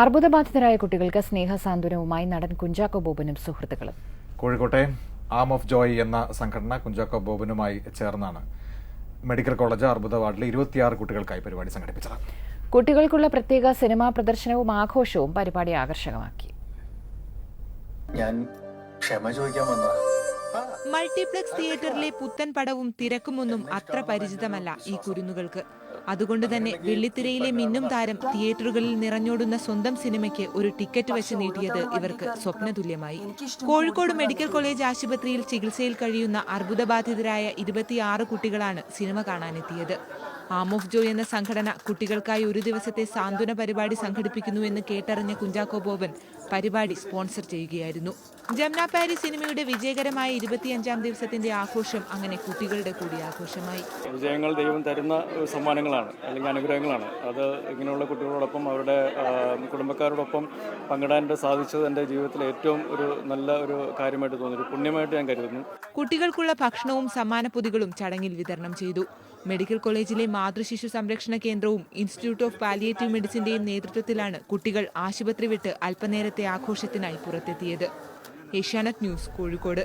അർബുദബാധിതരായ കുട്ടികൾക്ക് സ്നേഹസാന്ത്വനവുമായി നടൻ കുഞ്ചാക്കോ ബോബനും സുഹൃത്തുക്കളും. കോഴിക്കോട്ടെ ആം ഓഫ് ജോയ് എന്ന സംഘടന കുഞ്ചാക്കോ ബോബനുമായി ചേർന്നാണ് മെഡിക്കൽ കോളേജ് അർബുദ വാർഡിൽ 26 കുട്ടികൾക്കായി പരിപാടി സംഘടിപ്പിച്ചത്. കുട്ടികൾക്കുള്ള പ്രത്യേക സിനിമാ പ്രദർശനവും ആഘോഷവും പരിപാടി ആകർഷകമാക്കി. ഞാൻ ക്ഷമ ചോദിക്കാൻ വന്നതാണ്. മൾട്ടിപ്ലക്സ് തിയേറ്ററിലെ പുത്തൻ പടവും തിരക്കുമൊന്നും അത്ര പരിചിതമല്ല ഈ കുരുന്നുകൾക്ക്. അതുകൊണ്ട് തന്നെ വെള്ളിത്തിരയിലെ മിന്നും താരം തിയേറ്ററുകളിൽ നിറഞ്ഞോടുന്ന സ്വന്തം സിനിമയ്ക്ക് ഒരു ടിക്കറ്റ് വെച്ച് നീട്ടിയത് ഇവർക്ക് സ്വപ്നതുല്യമായി. കോഴിക്കോട് മെഡിക്കൽ കോളേജ് ആശുപത്രിയിൽ ചികിത്സയിൽ കഴിയുന്ന അർബുദബാധിതരായ 26 കുട്ടികളാണ് സിനിമ കാണാനെത്തിയത്. ആം ഓഫ് ജോയ് എന്ന സംഘടന കുട്ടികൾക്കായി ഒരു ദിവസത്തെ സാന്ത്വന പരിപാടി സംഘടിപ്പിക്കുന്നുവെന്ന് കേട്ടറിഞ്ഞ കുഞ്ചാക്കോ ബോബൻ പരിപാടി സ്പോൺസർ ചെയ്യുകയായിരുന്നു. ജംന പാരി സിനിമയുടെ വിജയകരമായ 25ാം ദിവസത്തിന്റെ ആഘോഷം അങ്ങനെ കുട്ടികളുടെ കൂടി ആഘോഷമായി. വിജയങ്ങൾ ദൈവം തരുന്ന സമ്മാനങ്ങളാണ്, അല്ലെങ്കിൽ അനുഗ്രഹങ്ങളാണ്. അത് ഇങ്ങനെയുള്ള കുട്ടികളോടൊപ്പം അവരുടെ കുടുംബക്കാരോടൊപ്പം പങ്കിടാൻ സാധിച്ചത് എൻ്റെ ജീവിതത്തിലെ ഏറ്റവും ഒരു നല്ല ഒരു കാര്യമായിട്ട് തോന്നി, ഒരു പുണ്യമായിട്ട് ഞാൻ കരുതുന്നു. കുട്ടികൾക്കുള്ള ഭക്ഷണവും സമ്മാനപ്പൊതികളും ചടങ്ങിൽ വിതരണം ചെയ്തു. മെഡിക്കൽ കോളേജിലെ മാതൃശിശു സംരക്ഷണ കേന്ദ്രവും ഇൻസ്റ്റിറ്റ്യൂട്ട് ഓഫ് പാലിയേറ്റീവ് മെഡിസിന്റെയും നേതൃത്വത്തിലാണ് കുട്ടികൾ ആശുപത്രി വിട്ട് അല്പനേരത്തെ ആഘോഷത്തിനായി പുറത്തെത്തിയത്. ഏഷ്യാനെറ്റ് ന്യൂസ്, കോഴിക്കോട്.